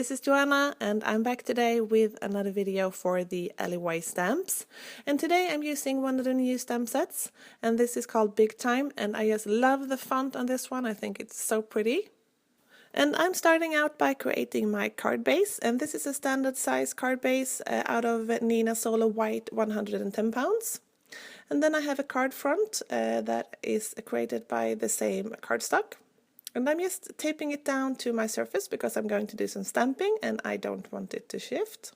This is Joanna and I'm back today with another video for the TheAlleyWayStamps. And today I'm using one of the new stamp sets, and this is called Big Time, and I just love the font on this one. I think it's so pretty. And I'm starting out by creating my card base, and this is a standard size card base out of Nina Solar White 110 pounds. And then I have a card front that is created by the same cardstock. And I'm just taping it down to my surface because I'm going to do some stamping and I don't want it to shift.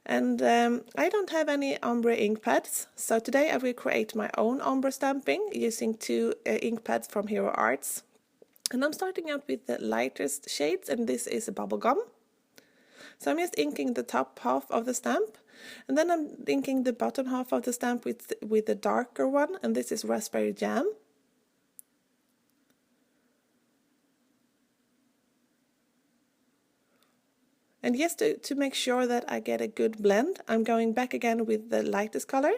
And I don't have any ombre ink pads, so today I will create my own ombre stamping using two ink pads from Hero Arts. And I'm starting out with the lightest shades, and this is bubblegum. So I'm just inking the top half of the stamp, and then I'm inking the bottom half of the stamp with the darker one, and this is raspberry jam. And just to make sure that I get a good blend, I'm going back again with the lightest color.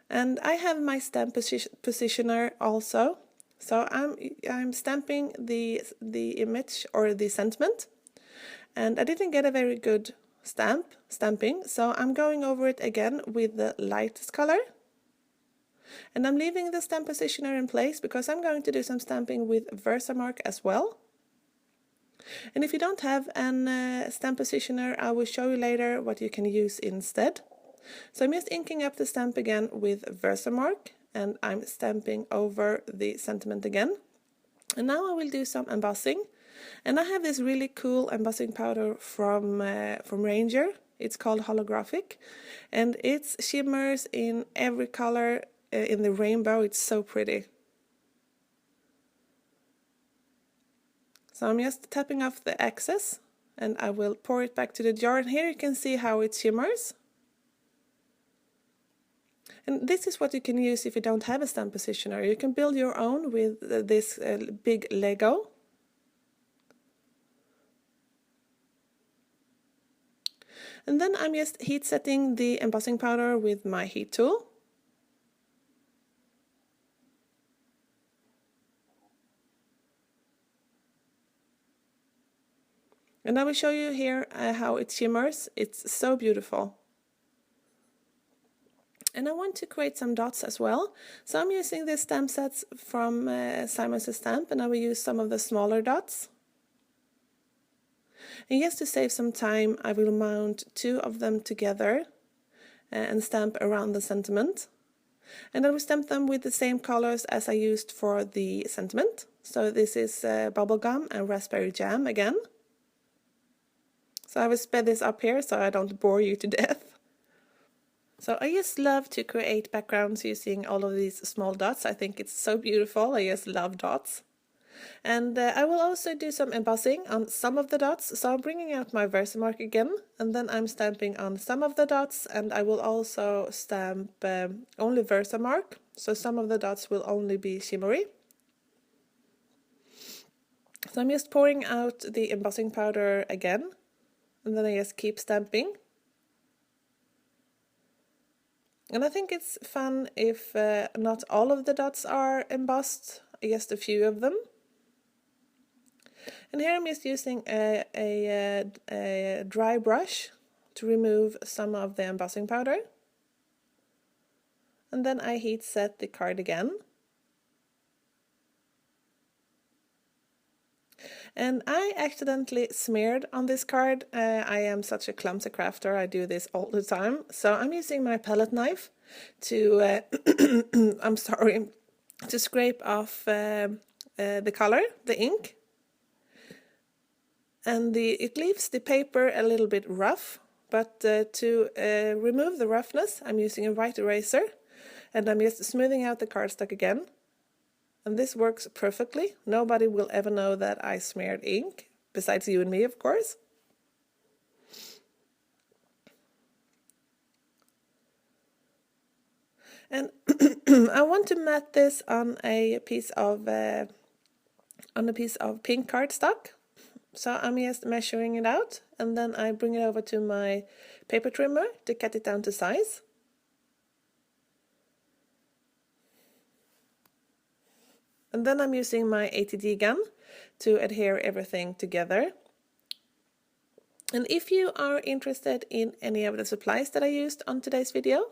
And I have my stamp positioner also, so I'm stamping the image or the sentiment, and I didn't get a very good stamping, so I'm going over it again with the lightest color. And I'm leaving the stamp positioner in place because I'm going to do some stamping with Versamark as well. And if you don't have an stamp positioner, I will show you later what you can use instead. So I'm just inking up the stamp again with Versamark, and I'm stamping over the sentiment again. And now I will do some embossing. And I have this really cool embossing powder from Ranger. It's called Holographic, and it shimmers in every color in the rainbow. It's so pretty. So I'm just tapping off the excess and I will pour it back to the jar, and here you can see how it shimmers. And this is what you can use if you don't have a stamp positioner. You can build your own with this big Lego. And then I'm just heat setting the embossing powder with my heat tool. And I will show you here how it shimmers. It's so beautiful. And I want to create some dots as well. So I'm using these stamp sets from Simon's Stamp, and I will use some of the smaller dots. And just to save some time, I will mount two of them together and stamp around the sentiment. And I will stamp them with the same colors as I used for the sentiment. So this is bubblegum and raspberry jam again. So I will speed this up here so I don't bore you to death. So I just love to create backgrounds using all of these small dots. I think it's so beautiful. I just love dots. And I will also do some embossing on some of the dots. So I'm bringing out my Versamark again, and then I'm stamping on some of the dots, and I will also stamp only Versamark. So some of the dots will only be shimmery. So I'm just pouring out the embossing powder again, and then I just keep stamping. And I think it's fun if not all of the dots are embossed, just a few of them. And here I'm just using a dry brush to remove some of the embossing powder. And then I heat set the card again. And I accidentally smeared on this card. I am such a clumsy crafter, I do this all the time. So I'm using my palette knife to, to scrape off the color, the ink. And it leaves the paper a little bit rough, but to remove the roughness, I'm using a white eraser, and I'm just smoothing out the cardstock again. And this works perfectly. Nobody will ever know that I smeared ink, besides you and me, of course. And I want to mat this on a piece of pink cardstock. So I'm just measuring it out, and then I bring it over to my paper trimmer to cut it down to size. And then I'm using my ATD gun to adhere everything together. And if you are interested in any of the supplies that I used on today's video,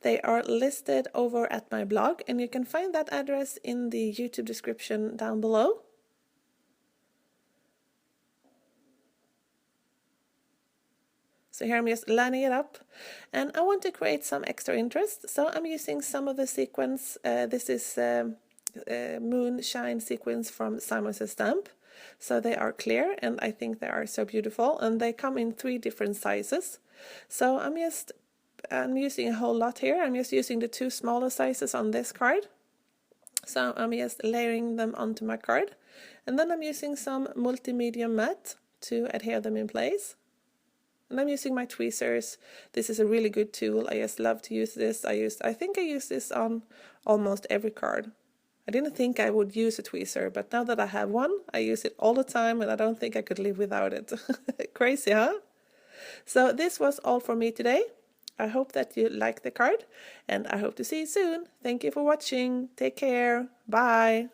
they are listed over at my blog, and you can find that address in the YouTube description down below. So here I'm just lining it up, and I want to create some extra interest, so I'm using some of the sequins. This is moonshine sequins from Simon Says Stamp. So they are clear, and I think they are so beautiful, and they come in 3 different sizes. So I'm using a whole lot here. I'm just using the 2 smaller sizes on this card. So I'm just layering them onto my card, and then I'm using some multi-medium matte to adhere them in place. And I'm using my tweezers. This is a really good tool. I just love to use this. I think I use this on almost every card. I didn't think I would use a tweezer, but now that I have one, I use it all the time, and I don't think I could live without it. Crazy, huh? So this was all for me today. I hope that you liked the card, and I hope to see you soon. Thank you for watching. Take care. Bye.